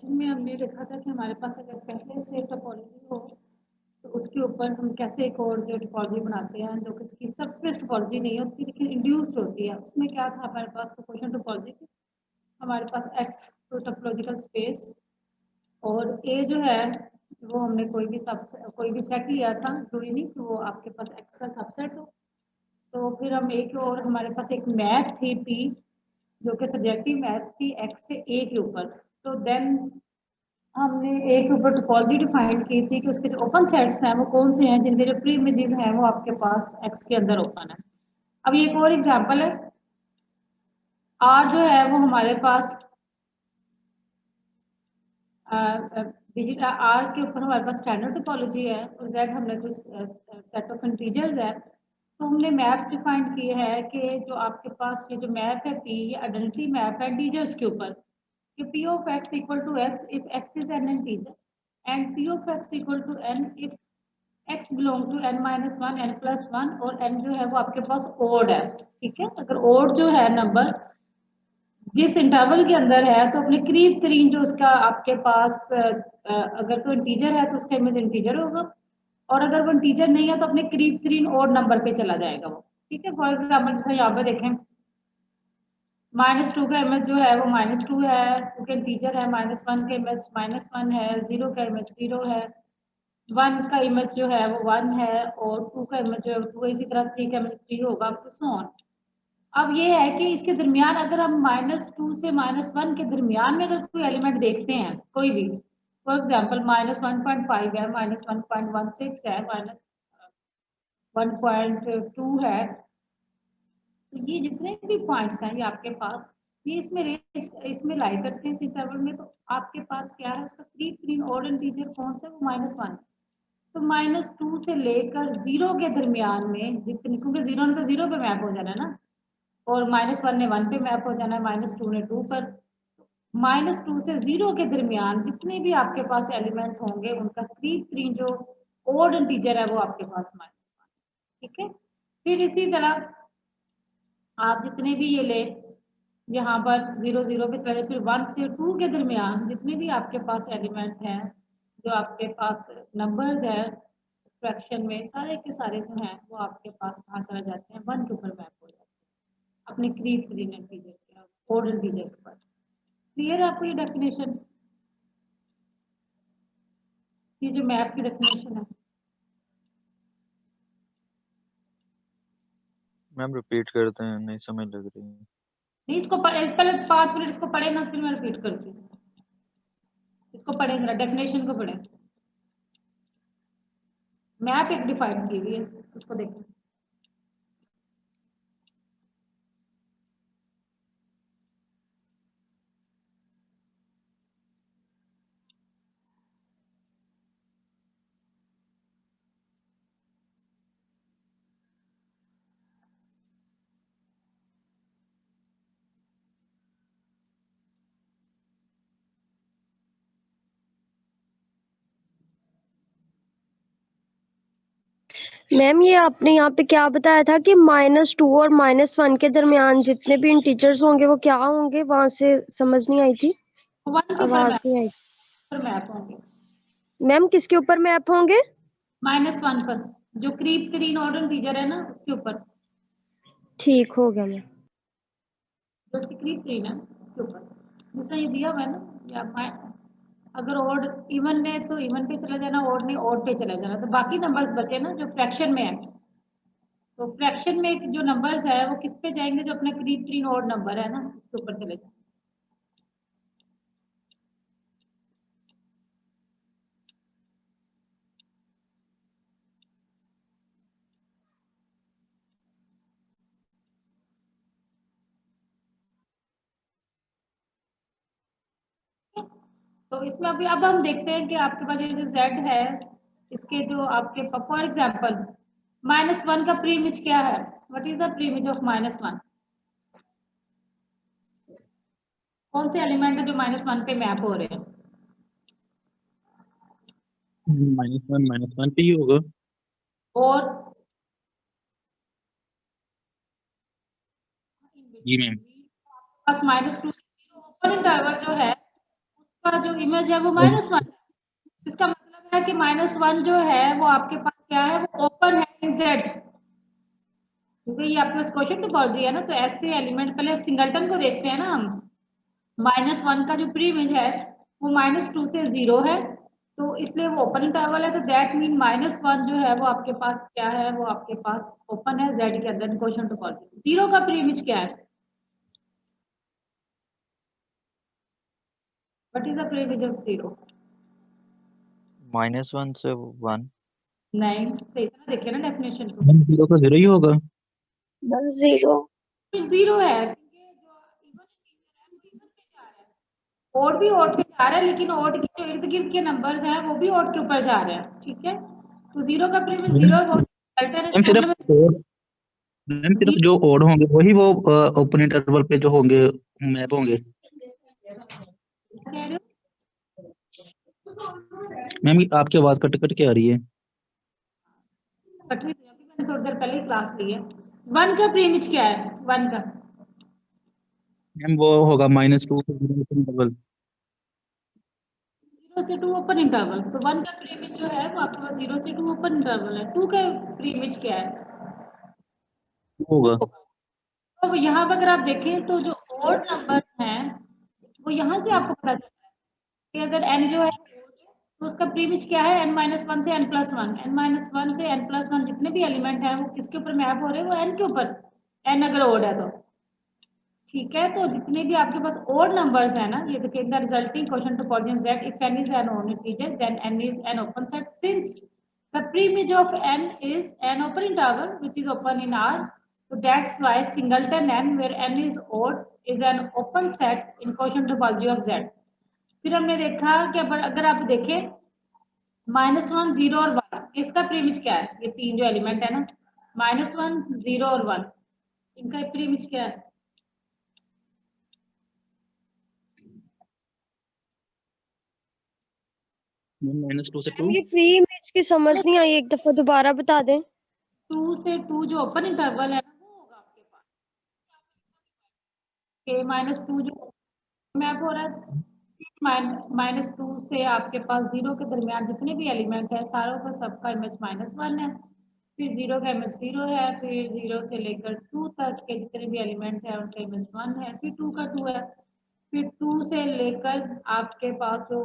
में हमने देखा था कि हमारे पास अगर पहले से टोपोलॉजी हो तो उसके ऊपर हम कैसे एक और जो टोपोलॉजी बनाते हैं जो कि इसकी सबस्पेस टोपोलॉजी नहीं होती लेकिन इंड्यूस्ड होती है। उसमें क्या था हमारे पास क्वेश्चन टोपोलॉजी की हमारे पास एक्स तो टोपोलॉजिकल स्पेस और ए जो है वो हमने कोई भी सेट लिया था, जरूरी नहीं कि वो आपके पास एक्स का सबसेट हो। तो फिर हम एक और हमारे पास एक मैप थी पी जो कि सब्जेक्टिव मैप थी एक्स से ए के ऊपर। तो देन हमने एक ऊपर टोपोलॉजी डिफाइन की थी कि उसके जो ओपन सेट्स हैं वो कौन से हैं जिनके जो प्री इमेजेस हैं वो आपके पास एक्स के अंदर ओपन है। अब ये एक और एग्जांपल है। आर जो है वो हमारे पास डिजिट आर के ऊपर हमारे पास स्टैंडर्ड टोपोलॉजी है और जेड हमने जो सेट ऑफ इंटीजर्स है। तो हमने मैप डिफाइन किया है कि जो आपके पास ये जो मैप है पी ये आइडेंटिटी मैप है इंटीजर्स के ऊपर कि p of x equal to x if x is an integer and p of x equal to n if x belong to n minus 1 n plus 1 और n जो है वो आपके पास ओड है। ठीक है, अगर ओड जो है नंबर जिस इंटरवल के अंदर है तो अपने करीब तरीन जो उसका आपके पास अगर तो इंटीजर है तो उसका इमेज इंटीजर होगा और अगर वो इंटीजर नहीं है तो अपने करीब तरीन ओड नंबर पे चला जाएगा वो। ठीक है, फॉर एग्जाम्पल जैसे यहाँ पे देखें -2 का इमेज जो है वो -2 है क्योंकि इंटीजर है, -1 का इमेज -1 है, 0 का इमेज 0 है, 1 का इमेज जो है वो 1 है और 2 का इमेज जो है 2 है। इसी तरह 3 का इमेज 3 होगा तो सो ऑन। अब ये है कि इसके दरमियान अगर हम -2 से -1 के दरमियान में अगर कोई एलिमेंट देखते हैं कोई भी, फॉर एग्जांपल -1.5 है, -1.16 है, -1.2 है, तो ये जितने भी पॉइंट्स हैं ये आपके पास ये इसमें रेंज इसमें लाई करते हैं इस इंटरवल में। तो आपके पास क्या है उसका करीब तरीन ऑड इंटीजर कौन सा है वो -1। तो -2 से लेकर 0 के दरमियान में जितनी, क्योंकि 0 ने तो 0 पे मैप हो जाना है ना और -1 ने 1 पे मैप हो जाना है, -2 ने 2 पर। -2 से 0 के दरमियान जितने भी आपके पास एलिमेंट होंगे उनका करीब तरीन जो ऑड इंटीजर है वो आपके पास -1। ठीक है, फिर इसी तरह आप जितने भी ये ले यहाँ पर 0 0 पे चले फिर 1 से 2 के दरमियान जितने भी आपके पास एलिमेंट हैं जो आपके पास नंबर्स है फ्रैक्शन में सारे के सारे जो हैं वो आपके पास कहाँ चले जाते हैं 1 के ऊपर मैप हो जाते हैं अपने करीब करीब इंटीजर के ऑड इंटीजर के पास। क्लियर है आपको ये डेफिनेशन, ये जो मैप की डेफिनेशन है? मैम रिपीट करते हैं, नहीं समझ लग रही है। नहीं, इसको पहले 5 मिनट इसको पढ़े ना फिर मैं रिपीट करती हूँ। इसको पढ़े जरा, डेफिनेशन को पढ़े। मैप एक डिफाइन की हुई है उसको देखो। मैम ये आपने यहाँ पे क्या बताया था कि -2 और -1 के दरमियान जितने भी इंटीजर्स होंगे वो क्या होंगे, वहां से समझ नहीं आई थी, 1 के ऊपर आवाज नहीं आई। मैप होंगे मैम किसके ऊपर मैप होंगे? -1 पर जो करीब तरीन ऑड इंटीजर है ना उसके ऊपर, ठीक हो गया मैम। जो उसके करीब तरीन है उसके ऊपर। जिसमें ये दिया हुआ है ना या अगर ऑड इवन है तो इवन पे चला जाना, ऑड ने ऑड पे चला जाना, तो बाकी नंबर्स बचे ना जो फ्रैक्शन में है। तो फ्रैक्शन में जो नंबर्स है वो किस पे जाएंगे, जो अपने करीब तरीन ऑड नंबर है ना उसके ऊपर चले जाएंगे। तो इसमें अभी अब हम देखते हैं कि आपके पास ये जो z है इसके जो आपके फॉर एग्जांपल -1 का प्री इमेज क्या है, what is the pre image of -1? कौन से एलिमेंट है जो -1 पे मैप हो रहे हैं? -1 पे ही होगा। और जी मैम। बस -2 से 0 ओपन इंटरवल जो है का जो इमेज है वो -1 है। इसका मतलब है कि -1 जो है वो आपके पास क्या है, वो ओपन है इन Z, क्योंकि ये आपके पास क्वेश्चन टोपोलॉजी है ना, तो ऐसे एलिमेंट पहले सिंगलटन को देखते हैं ना हम। -1 का जो प्री इमेज है वो -2 से 0 है, तो इसलिए वो ओपन इंटरवल है, तो दैट मीन -1 जो है वो आपके पास क्या है, वो आपके पास ओपन है Z के अंदर क्वेश्चन टोपोलॉजी। 0 का प्री इमेज क्या है? What is the pre image of 0? -1 से 1। नहीं, सही तरह देखिए ना डेफिनेशन को। 0 का 0 ही होगा। बस 0। फिर 0 है क्योंकि जो इवन इंटीजर है वो इवन पे जा रहा है, ओड भी ओड पे जा रहा है, लेकिन ओड के जो इर्द गिर्द के नंबर्स हैं वो भी ओड के ऊपर जा रहे हैं, ठीक है। तो 0 का प्री इमेज 0 है, वो अल्टर है, मैम इसका सिर्फ मतलब ओड, मैम सिर्फ जो ओड होंगे वही वो ओपन इंटरवल पे जो होंगे मैप होंगे। कह रहे हो मैम आपकी आवाज कट कट के आ रही है। कटवी थी, अभी मैंने थोड़ी देर पहले ही क्लास ली है। 1 का प्री इमेज क्या है? 1 का मैम वो होगा -2 से 0 ओपन इंटरवल। 0 से 2 ओपन इंटरवल, तो 1 का प्री इमेज जो है वो आपके पास 0 से 2 ओपन इंटरवल है। 2 का प्री इमेज क्या है? होगा। तो यहाँ पर अगर आप देखें तो जो ओड नंबर्स हैं वो यहाँ से आपको पता चलता है कि अगर n जो है तो उसका प्रीमिज क्या है, n-1 से n+1। n-1 से n+1 जितने भी एलिमेंट हैं वो किसके ऊपर मैप हो रहे हैं, वो n के ऊपर, n अगर ओड है तो, ठीक है। तो जितने भी आपके पास ओड नंबर्स है ना, ये देखिए the resulting question topology of Z, if n is an odd integer then n is an open set, since the preimage of n is an open interval which is open in R, so that's why singleton n where n is odd is an open set in quotient topology of Z। फिर हमने देखा कि अगर आप देखें -1, 0 और 1, इसका प्रीमिज क्या है? ये तीन जो एलिमेंट है ना, -1, 0 और 1, इनका प्रीमिज क्या है? -2 से 2। मैम ये प्री इमेज की समझ नहीं आई, एक दफा दोबारा बता दें। 2 से 2 जो ओपन इंटरवल है ना वो होगा आपके पास k-2 जो मैप हो रहा है, -2 से आपके पास 0 के दरमियान जितने भी एलिमेंट है सारों का सबका इमेज -1 है, फिर 0 का इमेज 0 है, फिर 0 से लेकर 2 तक के जितने भी एलिमेंट है उनका इमेज 1 है, फिर 2 का 2 है, फिर 2 से लेकर आपके पास जो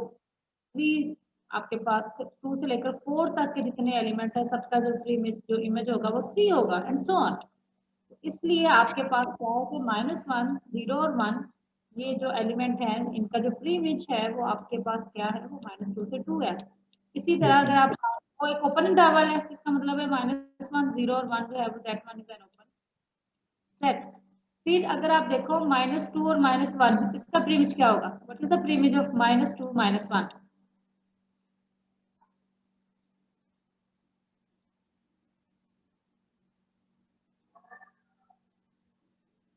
3, आपके पास 2 से लेकर 4 तक के जितने एलिमेंट है सबका जो इमेज होगा वो 3 होगा एंड सो ऑन। इसलिए आपके पास क्या है कि -1, 0 और 1 ये जो एलिमेंट है इनका जो प्री इमेज है वो आपके पास क्या है, वो -2 से 2 है। इसी तरह अगर आप वो एक ओपन इंटरवल है, इसका मतलब है -1, 0 और 1 जो है वो that one is an open set. फिर अगर आप देखो -2 और -1, इसका प्री इमेज क्या होगा? What is the pre image of -2, -1?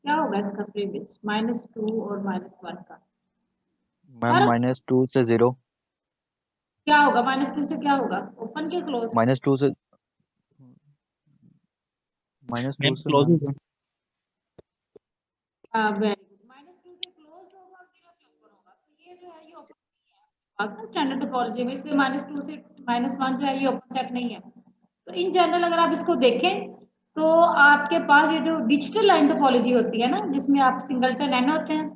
क्या होगा इसका प्री इमेज -2 और -1 का? मैम और -2 से 0। क्या होगा -2 से? क्या होगा, ओपन के क्लोज? -2 से मैम -2 से क्लोज मैम होगा। वेरी गुड, -2 से क्लोज होगा और 0 से ओपन होगा, तो ये जो है ये ओपन नहीं है पास ना स्टैंडर्ड टोपोलॉजी में, इसलिए -2 से -1 जो है ये ओपन सेट नहीं है। तो इन जनरल अगर आप इसको देखें तो आपके पास ये जो डिजिटल लाइन टोपोलॉजी होती है ना, जिसमें आप सिंगलटन n होते हैं,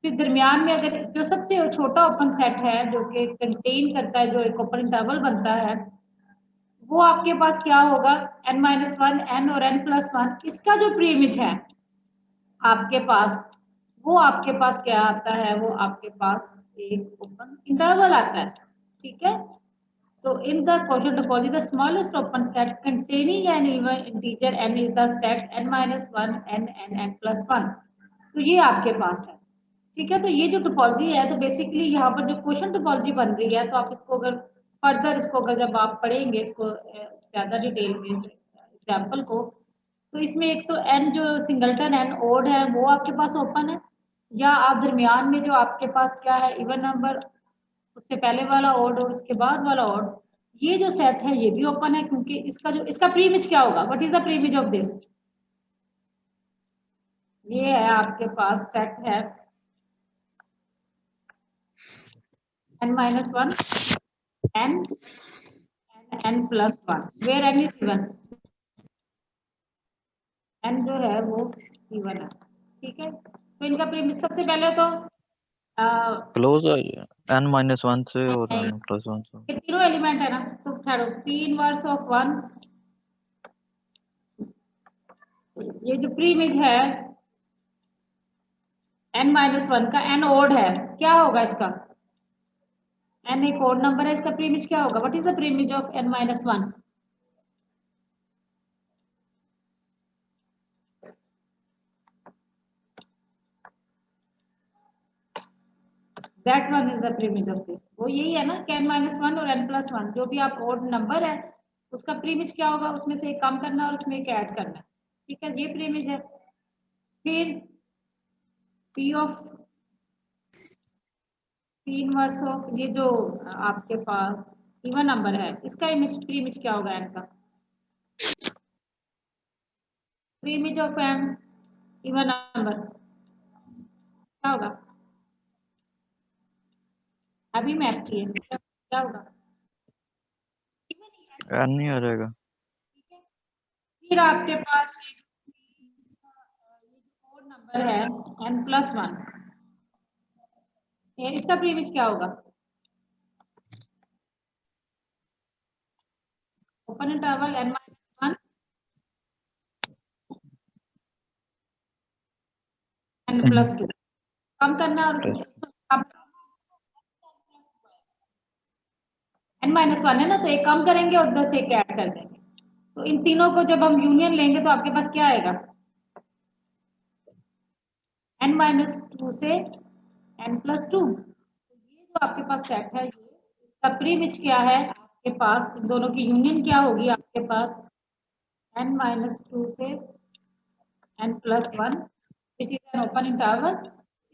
फिर दरमियान में अगर जो सबसे छोटा ओपन सेट है जो कि कंटेन करता है, जो एक ओपन इंटरवल बनता है, वो आपके पास क्या होगा, n-1, n और n+1, इसका जो प्री इमेज है आपके पास, वो आपके पास क्या आता है, वो आपके पास एक ओपन इंटरवल आता है, ठीक है। तो in the quotient topology the smallest open set containing an even integer n is the set n-1 n+1, तो ये आपके पास है, ठीक है। तो ये जो टोपोलॉजी है, तो बेसिकली यहाँ पर जो क्वेश्चन टोपोलॉजी बन रही है, तो आप इसको अगर फर्दर इसको अगर जब आप पढ़ेंगे इसको ज्यादा डिटेल में एग्जाम्पल को, तो इसमें एक तो n जो सिंगलटन n ओड है वो आपके पास ओपन है, या आप दरमियान में जो आपके पास क्या है इवन नंबर, उससे पहले वाला ओड और उसके बाद वाला ओड, ये जो सेट है ये भी ओपन है, क्योंकि इसका प्री इमेज क्या होगा, what is the pre image of this? ये है आपके पास सेट है n minus 1, n and n plus 1, where n is even, n जो है वो even है, ठीक है। तो इनका प्रीमिस सबसे पहले तो क्लोज n माइनस वन से और नहीं, n प्लस वन से। ये तीनों एलिमेंट है ना, तो ठहरो, p इनवर्स ऑफ 1, ये जो प्रीमिस है n माइनस 1 का n ओड है, क्या होगा इसका, n एक ओड नंबर है, इसका प्रीमिस क्या होगा, what is the premise of n minus 1, that one is the premise of this, वो यही है ना कि n माइनस 1 और n प्लस 1 जो भी आप ओड नंबर है उसका प्रीमिस क्या होगा, उसमें से एक कम करना और उसमें एक ऐड करना, ठीक है, ये प्रीमिस है। फिर p of p inverse of ये जो आपके पास इवन नंबर है, इसका इमेज प्रीमिस क्या होगा n का, premise of n even number क्या होगा, अभी मैप किए क्या होगा, इवन ही है, n नहीं आ जाएगा। ठीक है। फिर आपके पास ये जो ओड नंबर है n प्लस 1, इसका प्रीमिस क्या होगा, open interval n minus 1 n plus 2, कम करना और उसमें n माइनस 1 है ना, तो एक कम करेंगे और उधर से एक ऐड कर देंगे, तो इन तीनों को जब हम यूनियन लेंगे तो आपके पास क्या आएगा, n माइनस 2 से n प्लस 2, ये जो आपके पास सेट है, ये इसका प्रीमिस क्या है आपके पास, इन दोनों की यूनियन क्या होगी आपके पास, n माइनस 2 से n plus 1 which is an open interval,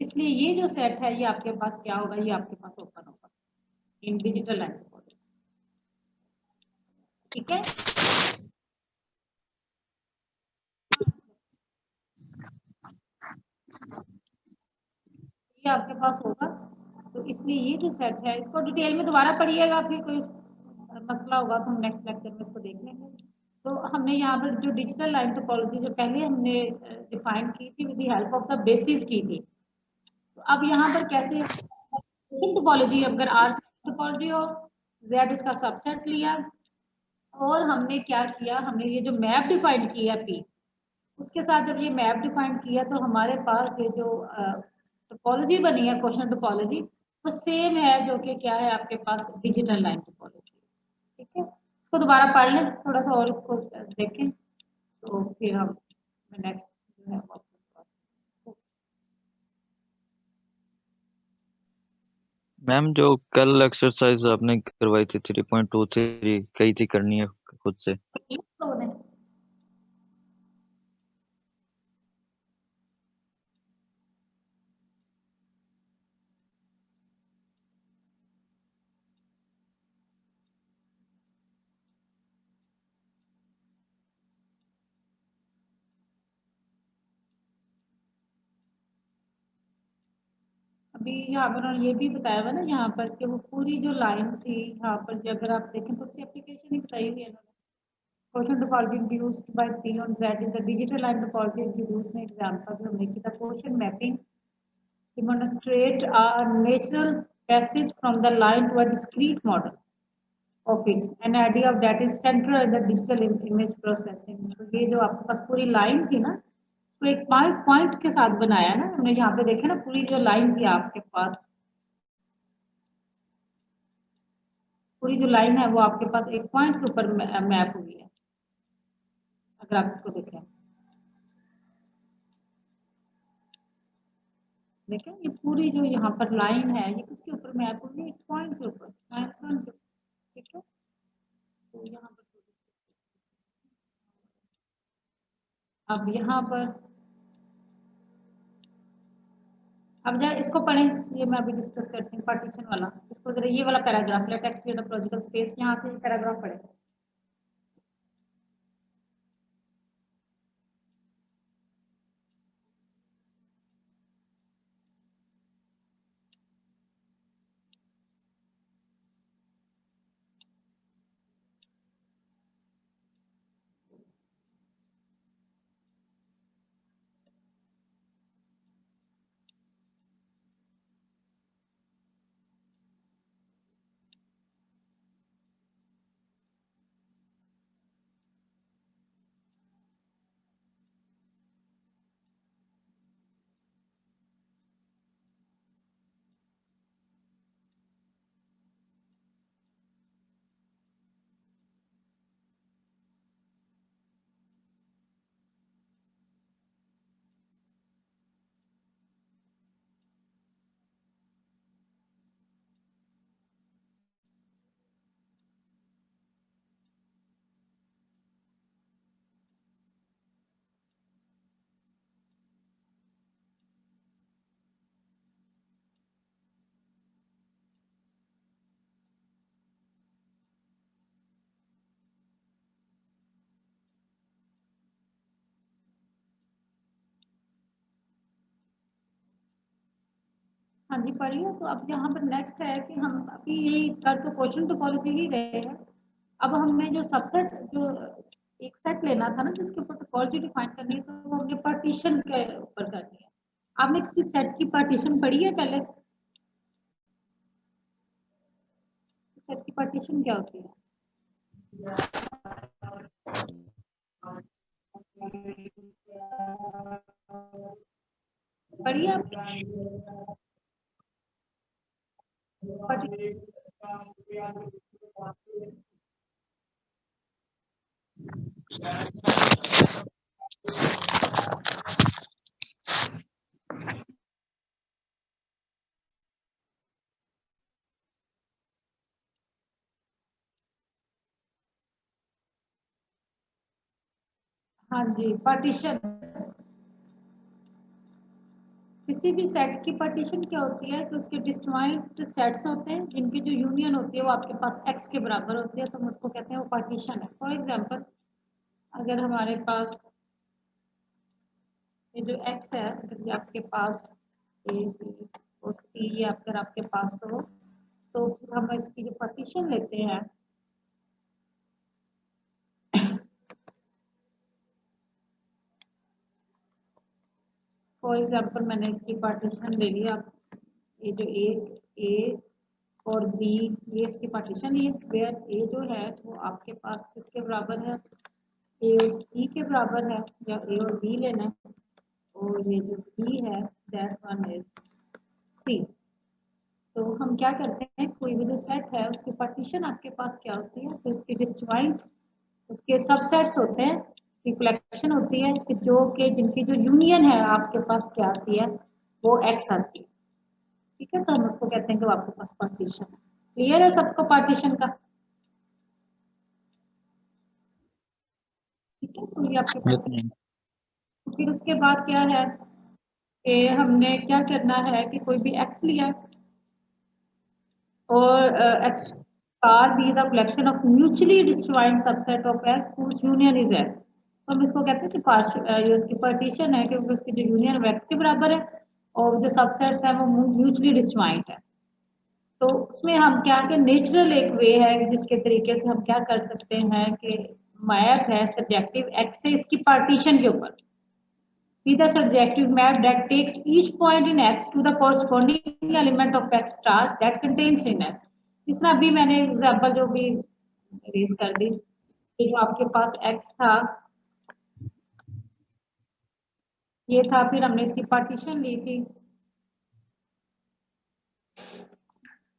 इसलिए ये जो सेट है ये आपके पास क्या होगा, ये आपके पास ओपन होगा इन डिजिटल एंथ्रोपोलॉजी, ठीक है। ये आपके पास होगा, तो इसलिए ये जो सेट है इसको डिटेल में दोबारा पढ़िएगा, फिर कोई मसला होगा तो हम नेक्स्ट लेक्चर में इसको देख लेंगे। तो हमने यहाँ पर जो डिजिटल लाइन टोपोलॉजी जो पहले हमने डिफाइन की थी with the help of the basis की थी, तो अब यहाँ पर कैसे टोपोलॉजी, अगर आर टोपोलॉजी हो, जेड उसका सबसेट लिया, और हमने क्या किया, हमने ये जो मैप डिफाइन किया पी, उसके साथ जब ये मैप डिफाइन किया तो हमारे पास ये जो टोपोलॉजी बनी है क्वेश्चन टोपोलॉजी, वो सेम है जो कि क्या है आपके पास डिजिटल लाइन टोपोलॉजी, ठीक है। इसको दोबारा पढ़ लें थोड़ा सा और इसको देखें, तो फिर हम नेक्स्ट जो है मैम जो कल एक्सरसाइज आपने करवाई थी 3.23 कही थी करनी है खुद से। अभी यहाँ पर उन्होंने ये भी बताया हुआ ना यहाँ पर कि वो पूरी जो लाइन थी यहाँ पर जो अगर आप देखें तो उसकी एप्लीकेशन ही बताई हुई है इन्होंने, question topology introduced by P on Z is the digital line topology introduced में एग्जांपल जो हमने किया था, question mapping demonstrate a natural passage from the line to a discrete model of it, an idea of that is central in the digital image processing। तो ये जो आपके पास पूरी लाइन थी ना, तो एक पॉइंट के साथ बनाया ना हमने, यहाँ पे देखे ना पूरी जो लाइन थी आपके पास, पूरी जो लाइन है वो आपके पास एक पॉइंट के ऊपर मैप हुई है, अगर आप इसको देखें, देखें ये पूरी जो यहाँ पर लाइन है ये किसके ऊपर मैप हुई है, एक पॉइंट के ऊपर, -1 के, ठीक है। तो यहाँ पर अब यहाँ पर अब जरा इसको पढ़ें, ये मैं अभी डिस्कस करती हूँ पार्टीशन वाला, इसको जरा ये वाला paragraph, let X be the logical space, यहाँ से ये पैराग्राफ पढ़ें। हाँ जी पढ़िए। तो अब यहाँ पर नेक्स्ट है कि हम अभी यही कर तो क्वेश्चन टोपोलॉजी ही रहे हैं। अब हमने जो सबसेट जो एक सेट लेना था ना जिसके ऊपर टोपोलॉजी डिफाइन करनी है, तो वो हमने पार्टीशन के ऊपर करनी है। आपने किसी सेट की पार्टीशन पढ़ी है पहले? सेट की पार्टीशन क्या होती है? पढ़िए आप? हाँ जी, पार्टीशन। किसी भी सेट की पार्टीशन क्या होती है कि उसके डिस्जॉइंट सेट्स होते हैं जिनकी जो यूनियन होती है वो आपके पास x के बराबर होती है, तो हम उसको कहते हैं वो पार्टीशन है। फॉर एग्जांपल अगर हमारे पास ये जो x है, अगर ये आपके पास a b और c ये अगर आपके पास हो, तो फिर हम इसकी जो पार्टीशन लेते हैं, फॉर एग्जांपल मैंने इसकी पार्टीशन ले लिया, ये जो ए और बी ये इसकी पार्टीशन, ये वेयर ए जो है वो आपके पास किसके बराबर है, ए और सी के बराबर है, या ए और बी लेना है, और ये जो बी है दैट वन इज सी। तो हम क्या करते हैं, कोई भी जो सेट है उसकी पार्टीशन आपके पास क्या होती है, तो इसके डिस्जॉइंट उसके सबसेट्स होते हैं की कलेक्शन होती है कि जो के जिनकी जो यूनियन है आपके पास क्या आती है, वो एक्स आती है। ठीक है, तो हम उसको कहते हैं कि वो आपके पास पार्टीशन है। क्लियर है सबको पार्टीशन का? ठीक है, तो ये आपके यस पास। मैम। फिर उसके बाद क्या है कि हमने क्या करना है कि कोई भी एक्स लिया और x car be the collection of mutually disjoint subset of x which union is x. तो हम इसको कहते हैं कि ये उसकी पार्टीशन है क्योंकि उसकी जो यूनियन एक्स के बराबर है और जो सबसेट्स है वो म्यूचुअली डिस्जॉइंट है। तो उसमें हम क्या कि नेचुरल एक वे है जिसके तरीके से हम क्या कर सकते हैं कि मैप है सब्जेक्टिव एक्स से इसकी पार्टीशन के ऊपर, be the subjective map that takes each point in X to the corresponding element of X star that contains in X। इस तरह अभी मैंने एग्जांपल जो भी रेज कर दी कि जो आपके पास X था ये था, फिर हमने इसकी पार्टीशन ली थी,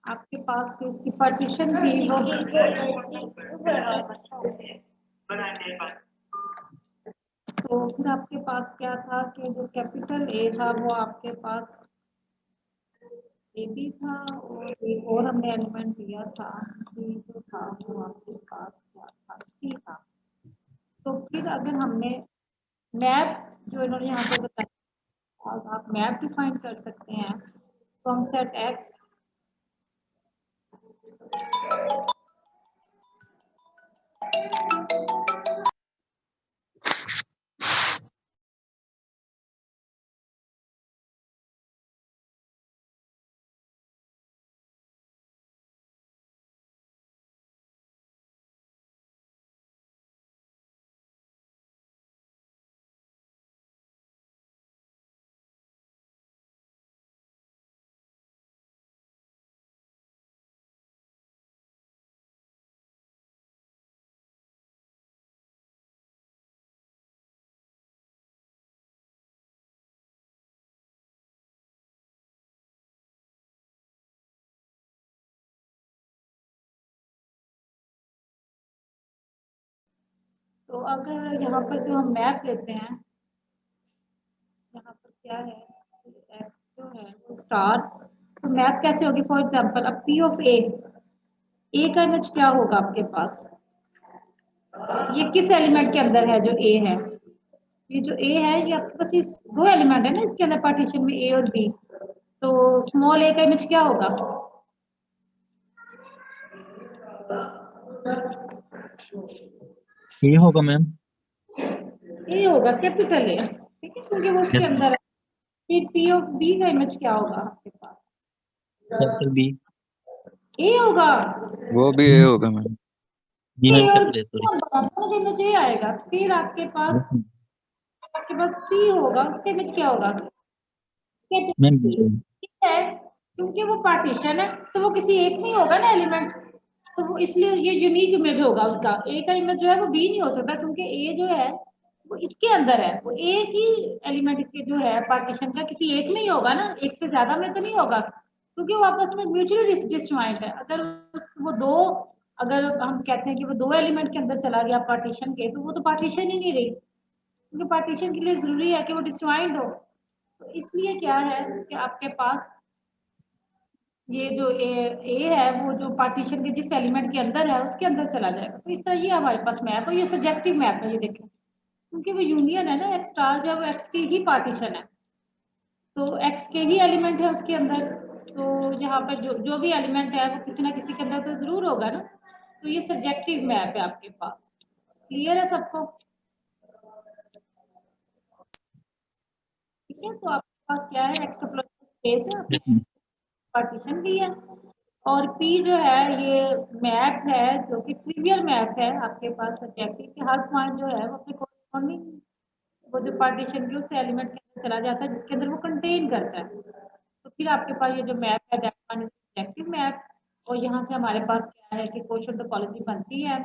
आपके पास जो इसकी पार्टीशन थी वो तो फिर आपके पास क्या था कि जो कैपिटल ए था वो आपके पास ए बी था, और एक और हमने एलिमेंट लिया था बी जो था वो आपके पास क्या था सी था। तो फिर अगर हमने मैप जो इन्होंने यहाँ पे बताया, अब आप मैप डिफाइन कर सकते हैं फ्रॉम सेट एक्स तो अगर यहाँ पर जो हम मैप लेते हैं, यहाँ पर क्या है एक्स जो है वो स्टार, तो मैप कैसे होगी, फॉर एग्जांपल अब पी ऑफ ए का इमेज क्या होगा आपके पास, ये किस एलिमेंट के अंदर है जो ए है, ये जो ए है ये आपके पास इस दो एलिमेंट है ना इसके अंदर पार्टीशन में ए और बी, तो स्मॉल ए का इमेज क्या होगा, ये होगा मैम। ए होगा कैपिटल ए, ठीक है क्योंकि वो उसके यस अंदर है। फिर पी ऑफ बी का इमेज क्या होगा आपके पास, कैपिटल बी। ए होगा। वो भी ए होगा मैम। जी ए मैम, और कैपिटल ए, सॉरी। दोनों के इमेज ए आएगा। फिर आपके पास सी होगा, उसके इमेज क्या होगा? Ma'am capital B. ठीक है, क्योंकि वो पार्टीशन है तो वो किसी एक में ही होगा ना एलिमेंट, तो वो इसलिए ये यूनिक इमेज होगा उसका। ए का इमेज जो है वो बी नहीं हो सकता, क्योंकि ए जो है वो इसके अंदर है, वो एक ही एलिमेंट के जो है पार्टीशन का किसी एक में ही होगा ना, एक से ज्यादा में तो नहीं होगा, क्योंकि वो आपस में म्यूचुअली डिस्जॉइंट है। अगर वो दो, अगर हम कहते हैं कि वो दो एलिमेंट के अंदर चला गया पार्टीशन के, तो वो तो पार्टीशन ही नहीं रही, क्योंकि पार्टीशन के लिए जरूरी है कि वो डिस्जॉइंट हो। तो इसलिए क्या है कि आपके पास ये जो ए है वो जो पार्टीशन के जिस एलिमेंट के अंदर है उसके अंदर चला जाएगा। तो इस तरह ये हमारे पास मैप है, ये सब्जेक्टिव मैप है, ये देखें, क्योंकि वो यूनियन है ना, एक्स स्टार जो है वो एक्स की ही पार्टीशन है, तो एक्स के ही एलिमेंट है उसके अंदर। तो यहाँ पर जो जो भी एलिमेंट है वो किसी ना किसी के अंदर तो जरूर होगा ना। तो ये सब्जेक्टिव मैप है आपके पास। क्लियर है सबको? ठीक है, तो आपके पास क्या है, एक्स टोपोलॉजिकल स्पेस है, आपके पार्टीशन भी है। और पी जो है ये मैप है जो कि ट्रिवियल मैप है आपके पास सब्जेक्टिव, कि हर पॉइंट जो है वो अपने कोरस्पॉन्डिंग वो जो पार्टीशन के उस एलिमेंट के अंदर चला जाता है जिसके अंदर वो कंटेन करता है। तो फिर आपके पास ये जो मैप है that one is subjective map. और यहाँ से हमारे पास क्या है कि क्वेश्चन टोपोलॉजी बनती है।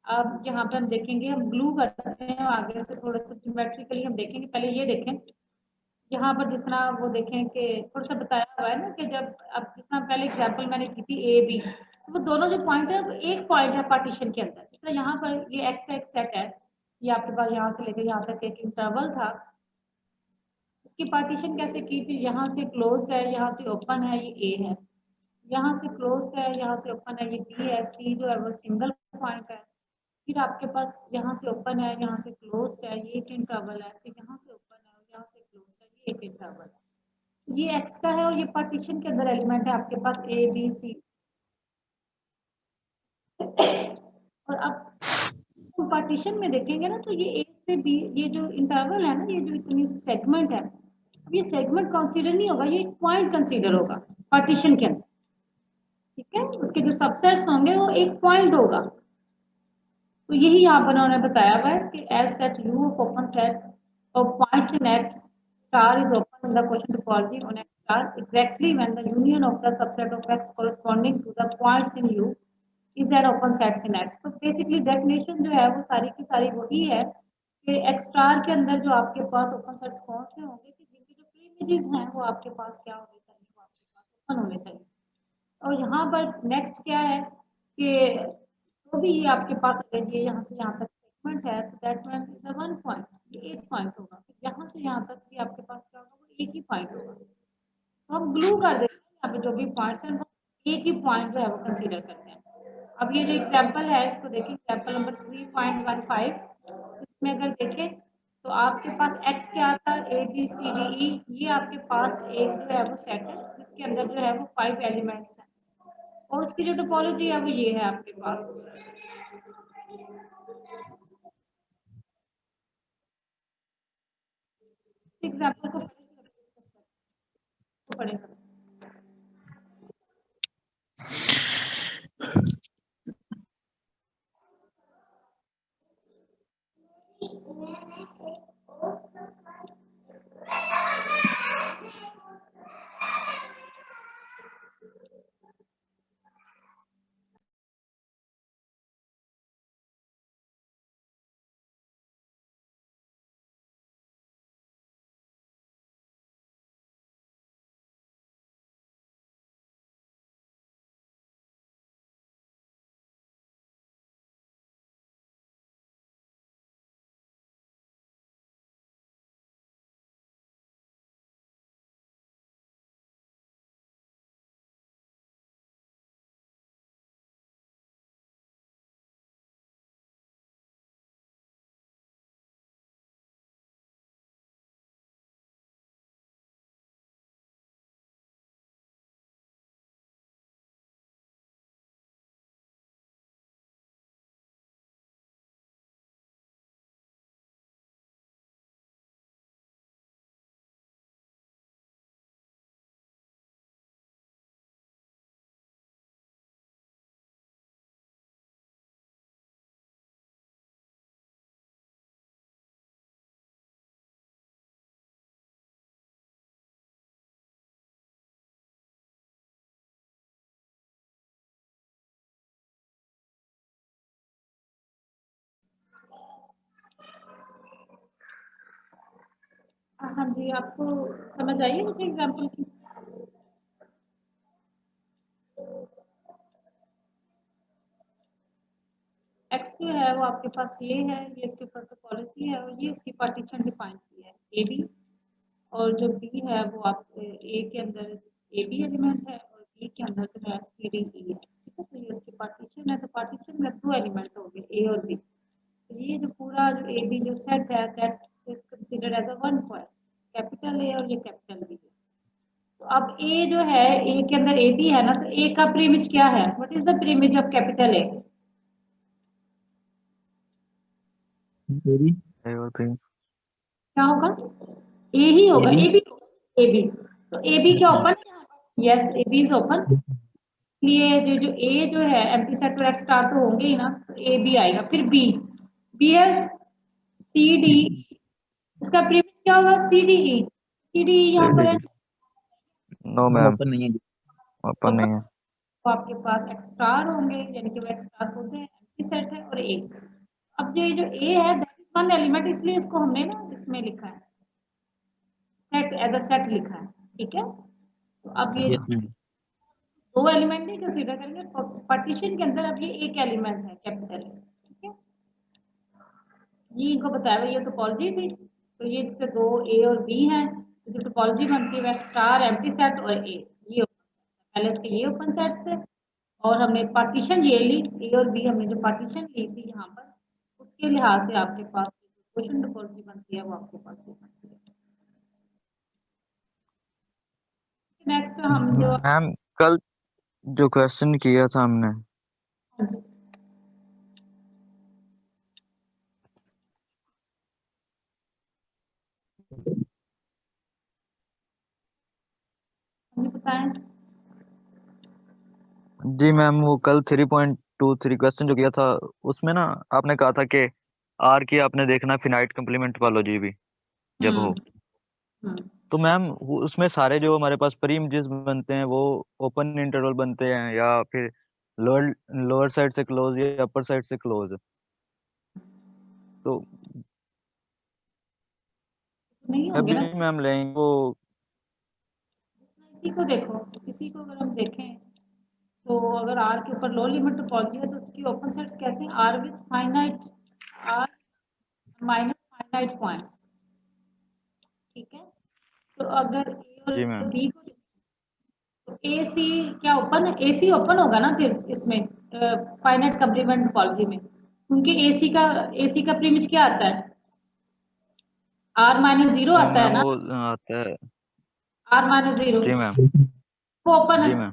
अब यहाँ पे हम देखेंगे, हम ग्लू करते हैं आगे से थोड़ा सा ज्योमेट्रिकली हम देखेंगे। पहले ये देखें, यहाँ पर जिस तरह वो देखें कि थोड़ा सा बताया हुआ है ना कि जब अब जिस तरह पहले एग्जांपल मैंने की थी ए बी, तो वो दोनों जो पॉइंट है वो एक पॉइंट है पार्टीशन के अंदर। जिस तरह यहाँ पर ये एक्स एक्स सेट है, ये आपके पास यहाँ से लेकर यहाँ तक एक इंटरवल था, उसकी पार्टीशन कैसे की? फिर यहाँ से क्लोज्ड है, यहाँ से ओपन है, ये ए है, यहाँ से क्लोज्ड है, यहाँ से ओपन है, ये बी है, सी जो है वो सिंगल पॉइंट है। फिर आपके पास यहाँ से ओपन है, यहाँ से क्लोज्ड है, ये एक इंटरवल है, फिर यहाँ से ओपन है और यहाँ से क्लोज्ड है, ये एक इंटरवल है। ये एक्स का है और ये पार्टीशन के अंदर एलिमेंट है आपके पास ए बी सी। और अब पार्टीशन में देखेंगे ना, तो ये ए से बी, ये जो इंटरवल है ना, ये जो इतनी सेगमेंट है, अब ये सेगमेंट कंसीडर नहीं होगा, ये पॉइंट कंसीडर होगा पार्टीशन के अंदर। ठीक है, उसके जो सबसेट्स होंगे वो एक पॉइंट होगा। तो यही यहाँ पर उन्होंने बताया हुआ है कि as set U of open set of points in X star is open in the quotient topology on X star exactly when the union of the subset of X corresponding to the points in U is an open set in X। तो basically definition जो है वो सारी की सारी वही है कि X स्टार के अंदर जो आपके पास ओपन सेट्स कौन से होंगे कि जिनके जो प्री इमेजेस हैं वो आपके पास क्या होने चाहिए, वो आपके पास ओपन होने चाहिए। और यहाँ पर नेक्स्ट क्या है कि तो भी ये आपके पास अगर ये यहाँ से यहाँ तक सेगमेंट है तो that mean is one point, ये एक पॉइंट होगा। फिर यहाँ से यहाँ तक भी आपके पास क्या होगा, वो एक ही पॉइंट होगा। तो हम ग्लू कर देते हैं यहाँ पे जो भी पॉइंट्स हैं वो एक ही पॉइंट जो है वो कंसीडर करते हैं। अब ये जो एग्जाम्पल है इसको देखें, एग्जाम्पल नंबर 3.15, इसमें अगर देखें तो आपके पास x क्या आता है, A B C D E, ये आपके पास एक जो है वो सेट है जिसके अंदर जो है वो 5 एलिमेंट्स हैं, और उसकी जो टोपोलॉजी है वो ये है आपके पास। एग्जाम्पल को पढ़ेगा। हाँ जी, आपको समझ आई है मुझे एग्जाम्पल की? एक्स जो है वो आपके पास ये है, ये इसके ऊपर टोपोलॉजी है और ये इसकी पार्टीशन डिफाइन की है ए बी, और जो बी है वो आपके ए के अंदर ए बी एलिमेंट है और बी के अंदर जो है सी डी ई है, ठीक है। तो ये उसकी पार्टीशन है, तो पार्टीशन में 2 एलिमेंट हो गए ए और बी। तो ये जो पूरा जो ए बी जो सेट है that is considered as a one point, capital A और ये कैपिटल बी है। तो अब ए जो है, ए के अंदर ए बी है ना, तो ए का प्रीमिज क्या है? What is the premise of capital A? मेरी ए और बी। क्या होगा? ए ही होगा, AB? A B, A B. तो ए बी क्या ओपन है? Yes, A B is open. इसलिए जो ए जो है एम्प्टी सेट और एक्स स्टार तो होंगे ही ना, तो ए बी आएगा। फिर बी, बी है सी डी, इसका प्रीमिस क्या होगा? सी डी ई। सी डी ई यहाँ पर है नो मैम, ओपन नहीं है। ओपन नहीं है। तो आपके पास एक्स स्टार होंगे, यानी कि वो एक्स स्टार होते हैं, एम्प्टी सेट है और ए। अब ये जो ए है दैट इज वन एलिमेंट, इसलिए इसको हमने ना इसमें लिखा है सेट, एज अ सेट लिखा है, ठीक है। तो अब ये यस मैम। 2 एलिमेंट नहीं कंसीडर करेंगे, पार्टीशन के अंदर अब ये एक एलिमेंट है कैपिटल, ठीक है। ये इनको बताया हुआ, ये टोपोलॉजी थी। तो ये इसके 2 ए और बी हैं, तो जो टोपोलॉजी बनती है वह स्टार, एम्प्टी सेट और ए। ये पहले इसके ये ओपन सेट्स थे और हमने पार्टीशन ये ली, ए और बी हमने जो पार्टीशन ली थी यहाँ पर, उसके लिहाज से आपके पास क्वेश्चन टोपोलॉजी बनती है वो आपके पास ये बनती है। नेक्स्ट हम जो मैम कल जो क्वेश्चन किया था हमने, हमें बताएं। जी मैम वो कल 3.23 क्वेश्चन जो किया था, उसमें ना आपने कहा था कि आर की आपने देखना फिनाइट कम्प्लीमेंट टोपोलॉजी भी जब हो। हम्म। तो मैम उसमें सारे जो हमारे पास प्री इमेजेस बनते हैं वो ओपन इंटरवल बनते हैं या फिर लोअर लोअर साइड से क्लोज या अपर साइड से क्लोज? तो नहीं होंगे अभी ना, मैम लेंगे वो। इसी को देखो, इसी को अगर हम देखें तो अगर आर के ऊपर लो लिमिट टोपोलॉजी है तो उसकी ओपन सेट्स कैसे? R with finite, R minus finite points, ठीक है। तो अगर ए और जी मैम। बी को तो ए सी क्या ओपन है? ए सी ओपन होगा ना फिर इसमें फाइनाइट कम्प्लीमेंट टोपोलॉजी में, क्योंकि ए सी का प्रीमिस क्या आता है? आर माइनस जीरो जी आता है मैम ना, वो आता है। आर माइनस जीरो जी मैम। वो ओपन है, जी मैम।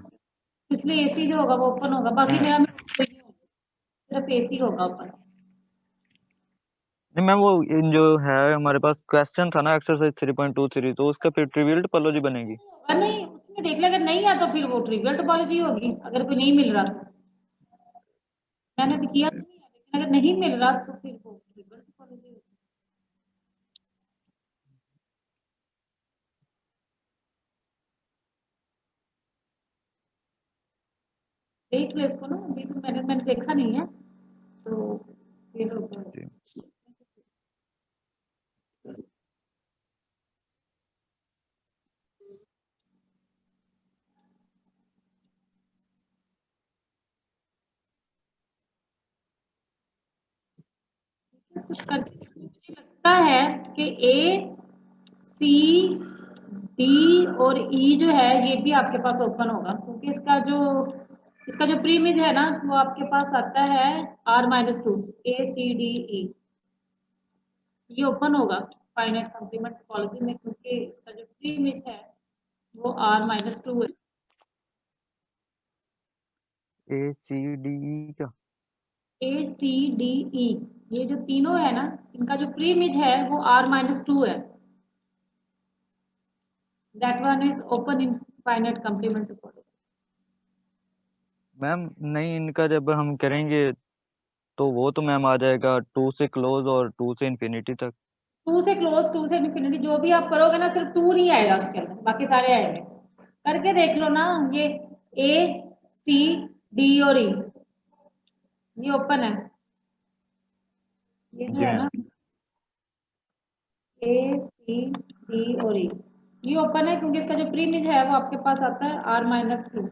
इसलिए ए सी जो होगा वो ओपन होगा, बाकी मेरा में कोई नहीं होगा, सिर्फ ए सी होगा ओपन। नहीं मैम वो इन जो है हमारे पास क्वेश्चन था ना एक्सरसाइज 3.23, तो उसका फिर ट्रिवियल टोपोलॉजी बनेगी। और नहीं, उसमें देख ले, अगर नहीं है तो फिर वो ट्रिवियल टोपोलॉजी होगी, अगर कोई नहीं मिल रहा तो। मैंने भी किया तो नहीं है, लेकिन अगर नहीं मिल रहा तो फिर वो ट्रिवियल टोपोलॉजी होगी। देख लो इसको ना, अभी तो मैंने देखा नहीं है, तो फिर जी। कुछ करके मुझे लगता है कि ए सी डी और ई जो है ये भी आपके पास ओपन होगा, क्योंकि इसका जो प्रीमिज है ना वो आपके पास आता है R minus two, A C D E, ये ओपन होगा फाइनाइट कॉम्प्लीमेंट टोपोलॉजी में, क्योंकि इसका जो प्रीमिज है वो आर माइनस टू है। ए सी डी का। ए सी डी ई, ये जो तीनों है ना, इनका जो प्रीमिज है वो आर माइनस टू है, that one is open in finite complement topology. Ma'am नहीं, इनका जब हम करेंगे तो वो तो मैम आ जाएगा 2 से क्लोज और 2 से इंफिनिटी तक। टू से क्लोज, टू से इन्फिनिटी, जो भी आप करोगे ना सिर्फ टू नहीं आएगा उसके अंदर, बाकी सारे आएंगे। करके देख लो ना, ये ए सी डी और ई ये ओपन है, ये जो जी है मैम। ना ए सी डी और ई, ये ओपन है क्योंकि इसका जो प्री इमेज है वो आपके पास आता है R-2,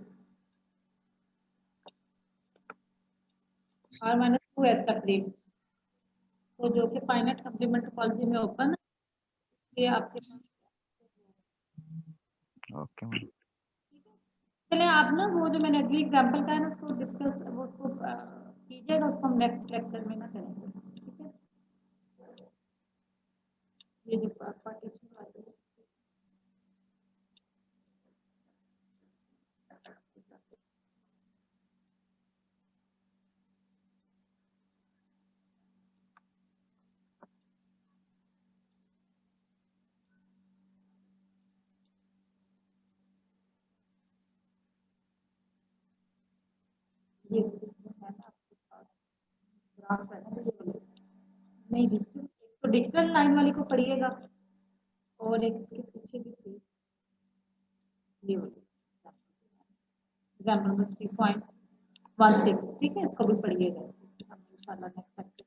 R-2 है इसका प्री इमेज, तो जो कि फाइनाइट कंप्लीमेंट टोपोलॉजी में ओपन है, ये आपके पास। Okay ma'am. चलिए आप ना वो जो मैंने अगली एग्जांपल का है ना उसको डिस्कस, वो उसको कीजिएगा, उसको हम नेक्स्ट लेक्चर में ना करेंगे, ठीक है। ये जो पार्टीशन वाली है। ये है ना आपके पास ग्राफ है ना, ये वाली। नहीं डिजिटल, तो डिजिटल लाइन वाली को पढ़िएगा, और एक इसके पीछे भी थी ये वाली, एग्जाम्पल नंबर 3.16, ठीक है, इसको भी पढ़िएगा इंशाल्लाह नेक्स्ट